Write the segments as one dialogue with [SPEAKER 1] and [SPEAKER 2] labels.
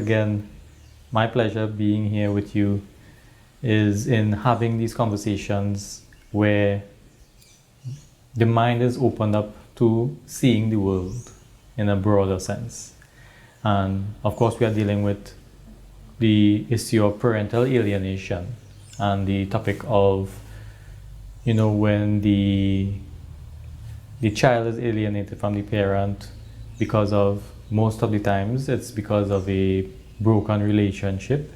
[SPEAKER 1] Again, my pleasure being here with you is in having these conversations where the mind is opened up to seeing the world in a broader sense. And of course, we are dealing with the issue of parental alienation and the topic of, when the child is alienated from the parent because of, most of the times, it's because of a broken relationship.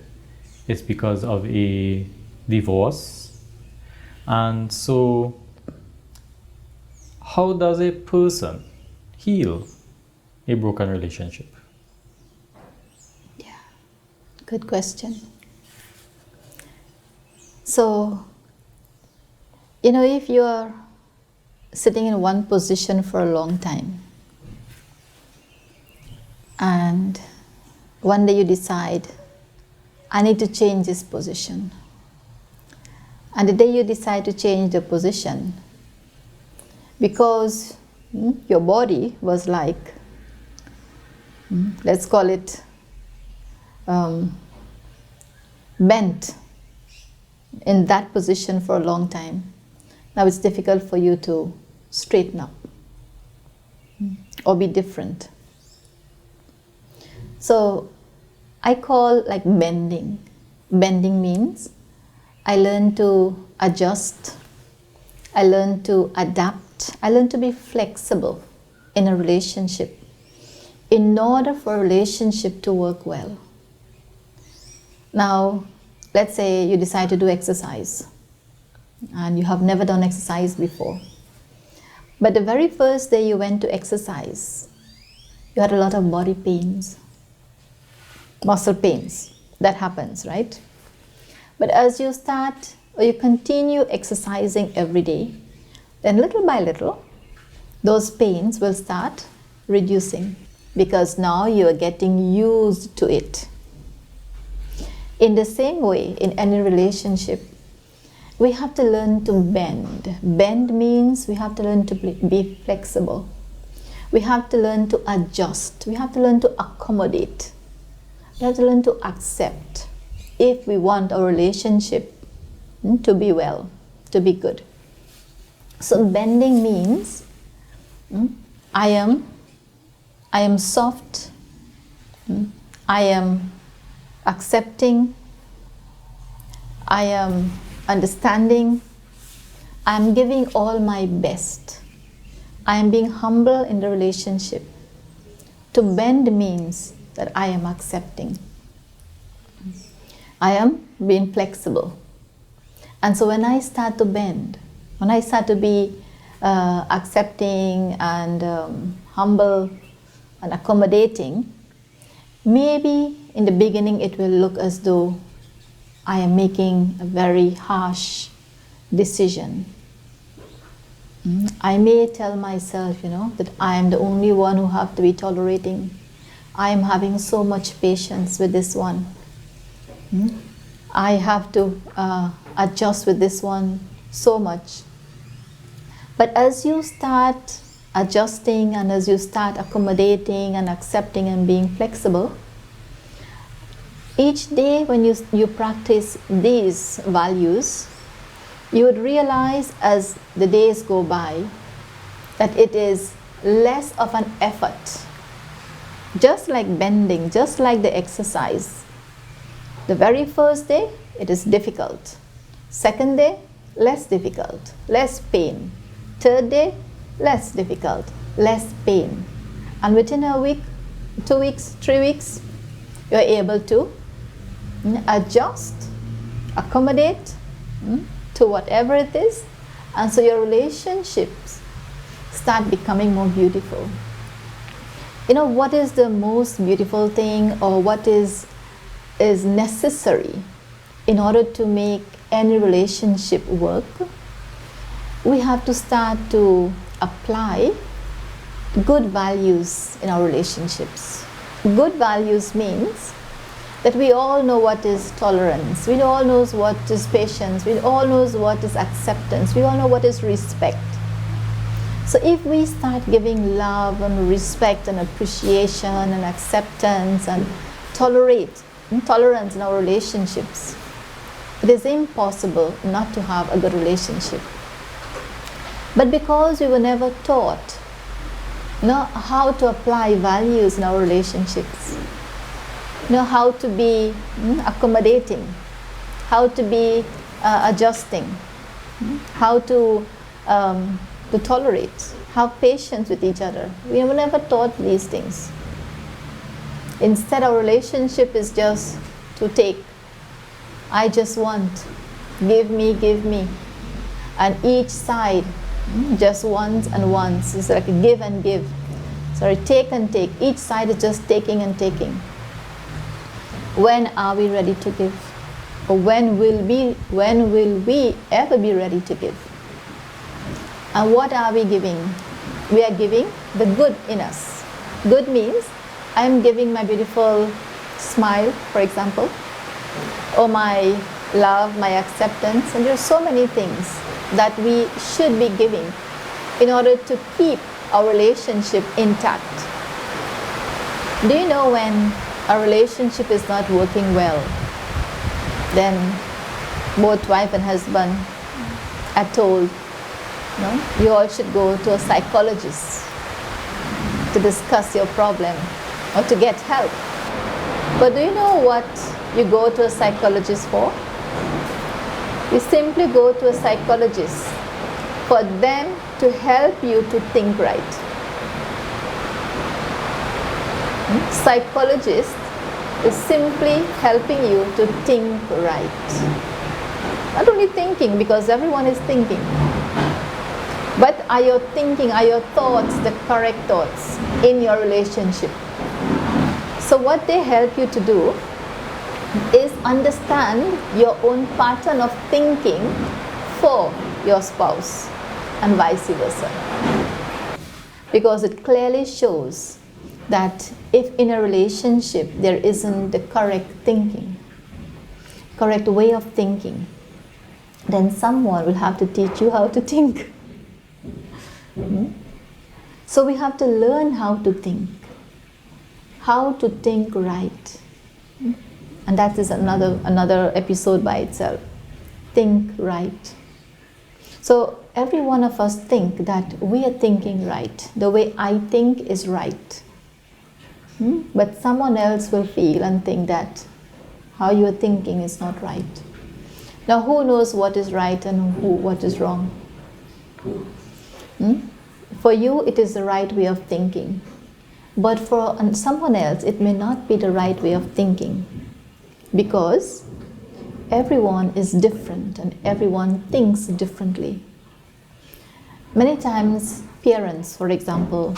[SPEAKER 1] It's because of a divorce. And so, how does a person heal a broken relationship?
[SPEAKER 2] Yeah, good question. So, if you are sitting in one position for a long time, and one day you decide, I need to change this position. And the day you decide to change the position, because your body was like, let's call it bent in that position for a long time. Now it's difficult for you to straighten up or be different. So I call like bending. Bending means I learn to adjust, I learn to adapt, I learn to be flexible in a relationship in order for a relationship to work well. Now, let's say you decide to do exercise and you have never done exercise before. But the very first day you went to exercise, you had a lot of body pains, muscle pains. That happens, right? But as you start or you continue exercising every day, then little by little, those pains will start reducing because now you are getting used to it. In the same way, in any relationship, we have to learn to bend. Bend means we have to learn to be flexible. We have to learn to adjust. We have to learn to accommodate. We have to learn to accept if we want our relationship to be well, to be good. So bending means I am soft, I am accepting, I am understanding, I am giving all my best. I am being humble in the relationship. To bend means that I am accepting. I am being flexible. And so when I start to bend, when I start to be accepting and humble and accommodating, maybe in the beginning it will look as though I am making a very harsh decision. I may tell myself, that I am the only one who have to be tolerating. I am having so much patience with this one. I have to adjust with this one so much. But as you start adjusting and as you start accommodating and accepting and being flexible, each day when you practice these values, you would realize as the days go by that it is less of an effort. Just like bending, just like the exercise. The very first day, it is difficult. Second day, less difficult, less pain. Third day, less difficult, less pain. And within a week, 2 weeks, 3 weeks, you are able to adjust, accommodate to whatever it is. And so your relationships start becoming more beautiful. What is the most beautiful thing, or what is necessary in order to make any relationship work? We have to start to apply good values in our relationships. Good values means that we all know what is tolerance, we all know what is patience, we all know what is acceptance, we all know what is respect. So if we start giving love and respect and appreciation and acceptance and tolerance in our relationships, it is impossible not to have a good relationship. But because we were never taught how to apply values in our relationships, how to be accommodating, how to be adjusting, how to tolerate, have patience with each other. We were never taught these things. Instead, our relationship is just to take. I just want, give me. And each side just wants and wants. It's like a give and give. Sorry, take and take. Each side is just taking and taking. When are we ready to give? Or when will we ever be ready to give? And what are we giving? We are giving the good in us. Good means I am giving my beautiful smile, for example, or my love, my acceptance, and there are so many things that we should be giving in order to keep our relationship intact. Do you know when a relationship is not working well, then both wife and husband are told, you all should go to a psychologist to discuss your problem or to get help. But do you know what you go to a psychologist for? You simply go to a psychologist for them to help you to think right. Psychologist is simply helping you to think right. Not only thinking, because everyone is thinking, but are your thinking, are your thoughts the correct thoughts in your relationship? So what they help you to do is understand your own pattern of thinking for your spouse and vice versa. Because it clearly shows that if in a relationship there isn't the correct thinking, correct way of thinking, then someone will have to teach you how to think. So we have to learn how to think right. And that is another episode by itself. Think right. So every one of us think that we are thinking right. The way I think is right. But someone else will feel and think that how you are thinking is not right. Now who knows what is right and what is wrong? For you it is the right way of thinking. But for someone else it may not be the right way of thinking. Because everyone is different and everyone thinks differently. Many times parents, for example,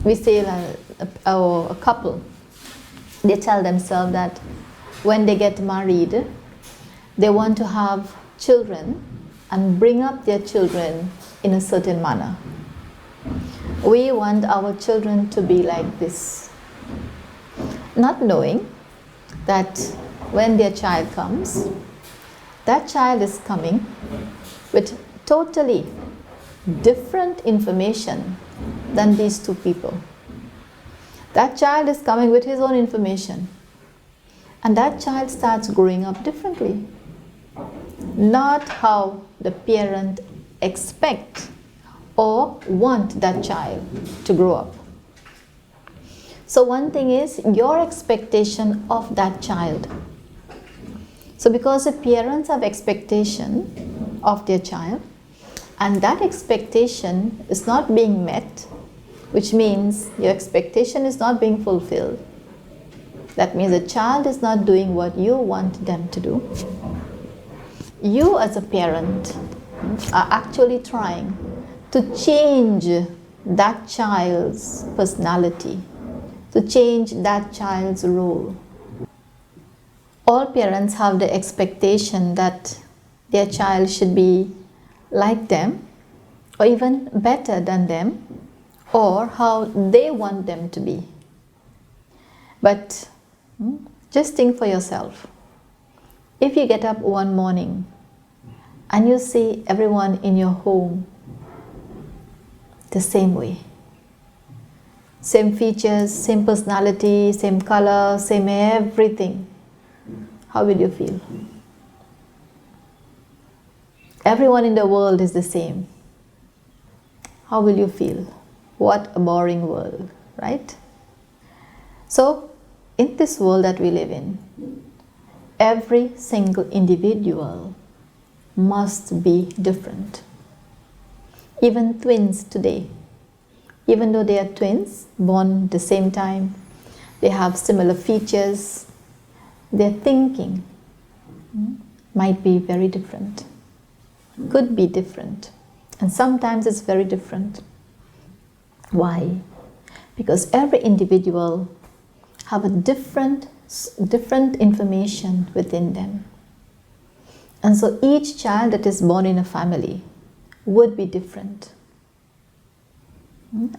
[SPEAKER 2] we say a couple, they tell themselves that when they get married, they want to have children and bring up their children in a certain manner. We want our children to be like this. Not knowing that when their child comes, that child is coming with totally different information than these two people. That child is coming with his own information. And that child starts growing up differently. Not how the parent expect or want that child to grow up. So one thing is your expectation of that child. So because the parents have expectation of their child, and that expectation is not being met, which means your expectation is not being fulfilled. That means the child is not doing what you want them to do. You as a parent are actually trying to change that child's personality, to change that child's role. All parents have the expectation that their child should be like them, or even better than them, or how they want them to be. But just think for yourself. If you get up one morning and you see everyone in your home the same way, same features, same personality, same color, same everything, how will you feel? Everyone in the world is the same. How will you feel? What a boring world, right? So, in this world that we live in, every single individual must be different. Even twins today, even though they are twins, born at the same time, they have similar features, their thinking might be very different, could be different, and sometimes it's very different. Why? Because every individual have a different information within them. And so each child that is born in a family would be different.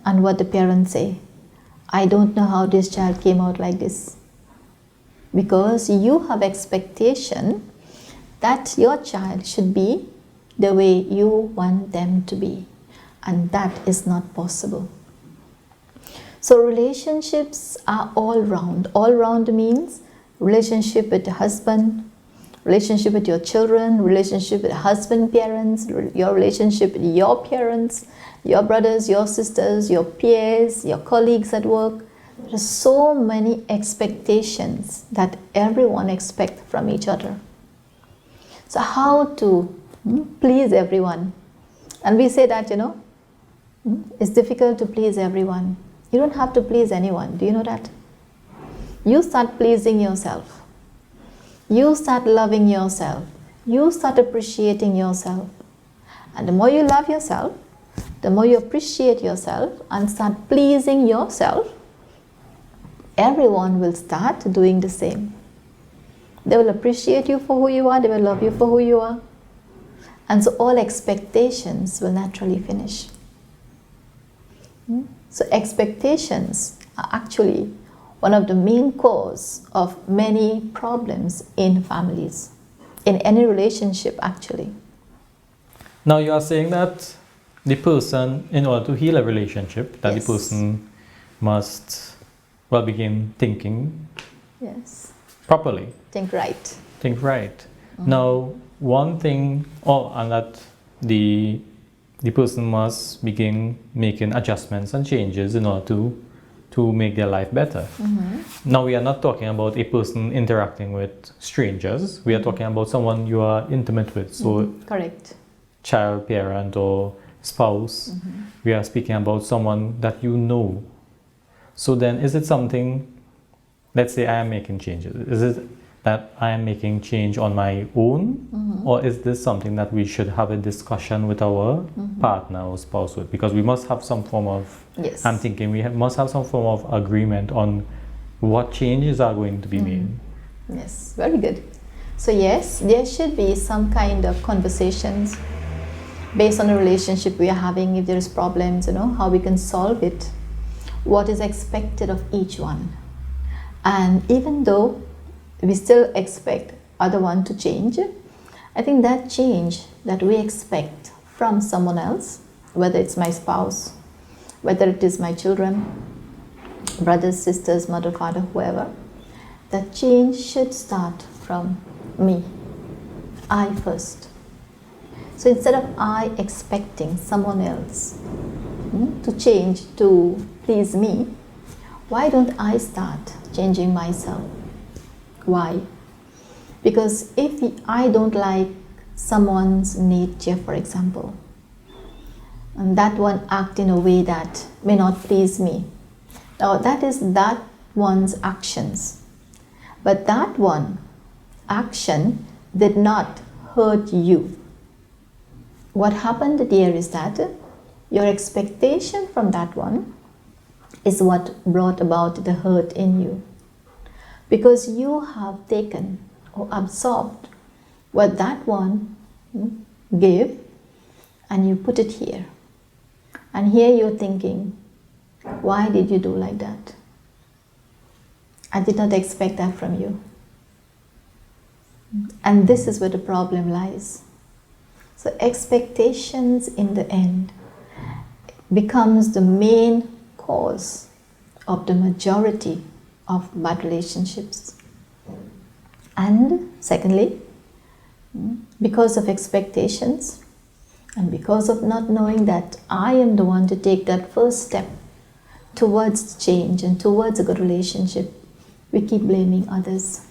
[SPEAKER 2] And what the parents say, I don't know how this child came out like this. Because you have expectation that your child should be the way you want them to be. And that is not possible. So relationships are all round. All round means relationship with the husband, relationship with your children, relationship with husband parents, your relationship with your parents, your brothers, your sisters, your peers, your colleagues at work. There are so many expectations that everyone expects from each other. So how to please everyone? And we say that, it's difficult to please everyone. You don't have to please anyone. Do you know that? You start pleasing yourself. You start loving yourself. You start appreciating yourself. And the more you love yourself, the more you appreciate yourself and start pleasing yourself, everyone will start doing the same. They will appreciate you for who you are. They will love you for who you are. And so all expectations will naturally finish. So expectations are actually one of the main cause of many problems in families, in any relationship actually.
[SPEAKER 1] Now you are saying that the person, in order to heal a relationship, that
[SPEAKER 2] Yes.
[SPEAKER 1] the person must, begin thinking properly.
[SPEAKER 2] Think right.
[SPEAKER 1] Think right. Now, one thing, and that the person must begin making adjustments and changes in order to make their life better. Now, we are not talking about a person interacting with strangers. We are talking about someone you are intimate with. So,
[SPEAKER 2] correct.
[SPEAKER 1] Child, parent, or spouse. We are speaking about someone that you know. So then, is it something, let's say I am making changes. Is it that I am making change on my own? Or is this something that we should have a discussion with our partner or spouse with? Because we must have some form of, I'm thinking must have some form of agreement on what changes are going to be made.
[SPEAKER 2] Yes, very good. So yes, there should be some kind of conversations based on the relationship we are having. If there is problems, how we can solve it, what is expected of each one. And even though we still expect other one to change, I think that change that we expect from someone else, whether it's my spouse, whether it is my children, brothers, sisters, mother, father, whoever, that change should start from me, I first. So instead of I expecting someone else to change to please me, why don't I start changing myself? Why? Because if I don't like someone's nature, for example, and that one act in a way that may not please me, now that is that one's actions. But that one action did not hurt you. What happened there is that your expectation from that one is what brought about the hurt in you. Because you have taken or absorbed what that one gave and you put it here. And here you're thinking, why did you do like that? I did not expect that from you. And this is where the problem lies. So expectations in the end becomes the main cause of the majority of bad relationships. And secondly, because of expectations and because of not knowing that I am the one to take that first step towards change and towards a good relationship, we keep blaming others.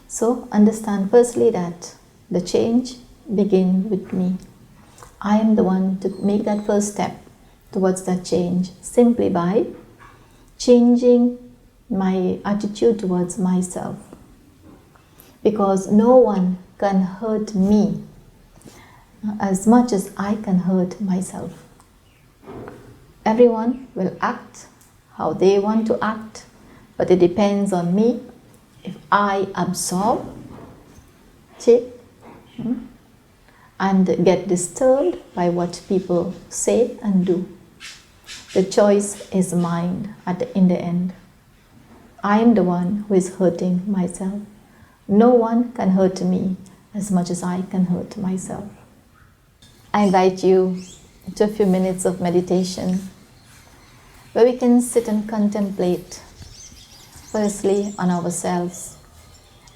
[SPEAKER 2] So understand firstly that the change begins with me. I am the one to make that first step towards that change simply by changing my attitude towards myself. Because no one can hurt me as much as I can hurt myself. Everyone will act how they want to act, but it depends on me if I absorb it and get disturbed by what people say and do. The choice is mine in the end. I am the one who is hurting myself. No one can hurt me as much as I can hurt myself. I invite you to a few minutes of meditation where we can sit and contemplate firstly on ourselves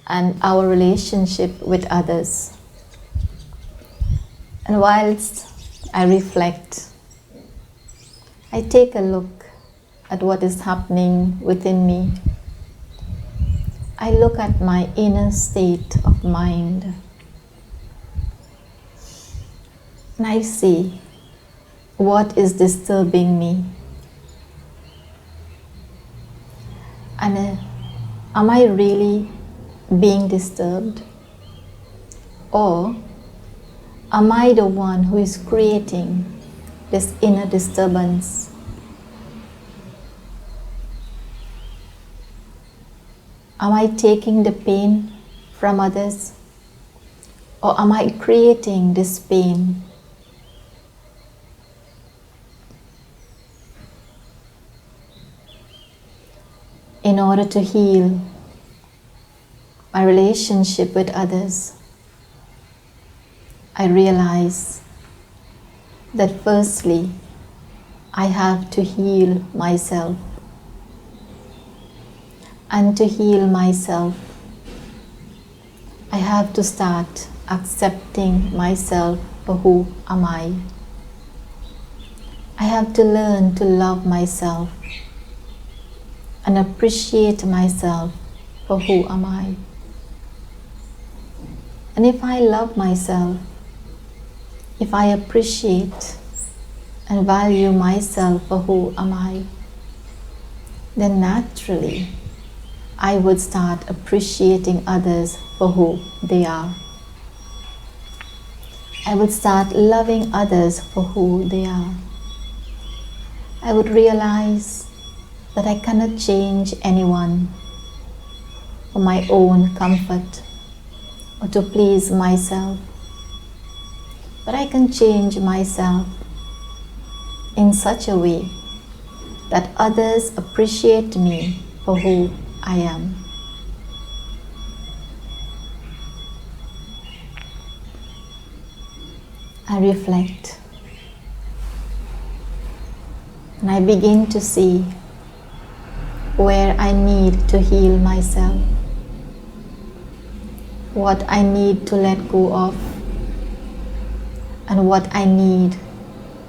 [SPEAKER 2] and our relationship with others. And whilst I reflect, I take a look at what is happening within me. I look at my inner state of mind and I see what is disturbing me. And am I really being disturbed? Or am I the one who is creating this inner disturbance? Am I taking the pain from others? Or am I creating this pain? In order to heal my relationship with others, I realize that firstly, I have to heal myself. And to heal myself, I have to start accepting myself for who am I. I have to learn to love myself and appreciate myself for who am I. And if I love myself, if I appreciate and value myself for who am I, then naturally I would start appreciating others for who they are. I would start loving others for who they are. I would realize that I cannot change anyone for my own comfort or to please myself, but I can change myself in such a way that others appreciate me for who I am. I reflect and I begin to see where I need to heal myself, what I need to let go of, and what I need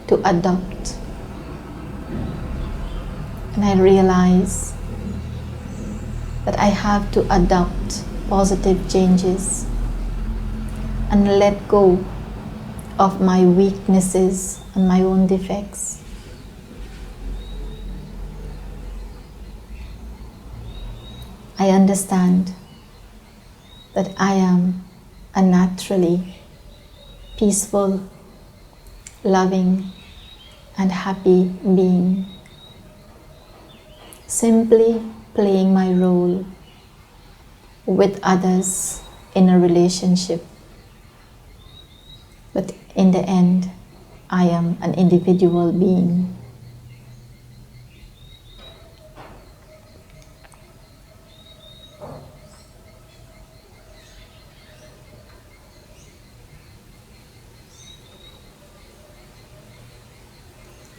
[SPEAKER 2] to adopt. And I realize that I have to adopt positive changes and let go of my weaknesses and my own defects. I understand that I am a naturally peaceful, loving, and happy being, simply playing my role with others in a relationship. But in the end, I am an individual being.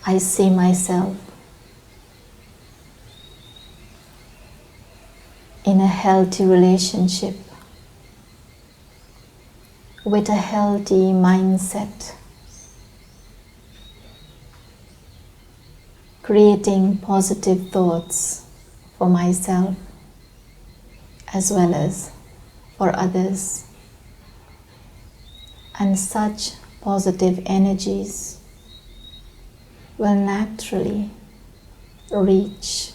[SPEAKER 2] I see myself healthy relationship with a healthy mindset, creating positive thoughts for myself as well as for others. And such positive energies will naturally reach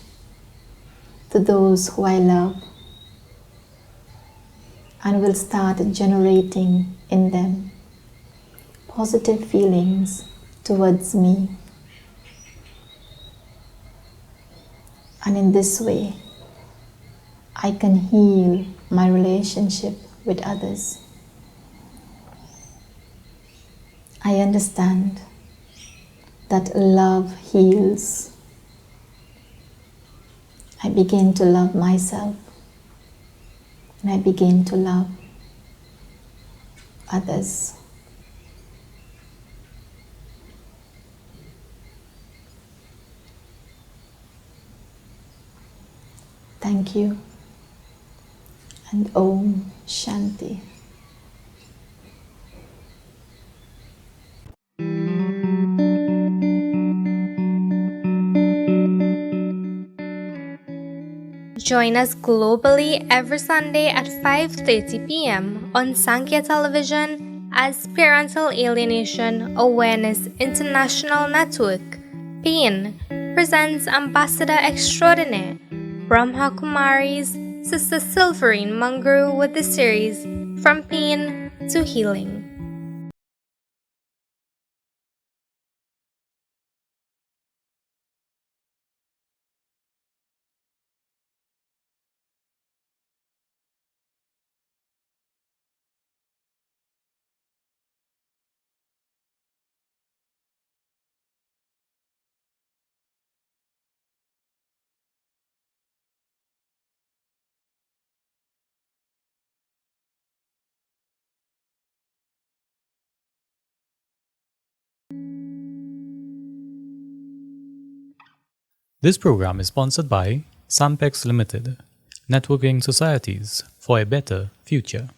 [SPEAKER 2] to those who I love and will start generating in them positive feelings towards me. And in this way, I can heal my relationship with others. I understand that love heals. I begin to love myself and I begin to love others. Thank you, and Om Shanti.
[SPEAKER 3] Join us globally every Sunday at 5:30 p.m. on Sankhya Television as Parental Alienation Awareness International Network, PAIN, presents Ambassador Extraordinaire, Brahma Kumari's Sister Silverine Mangru with the series From Pain to Healing.
[SPEAKER 1] This program is sponsored by Sampex Limited, Networking Societies for a Better Future.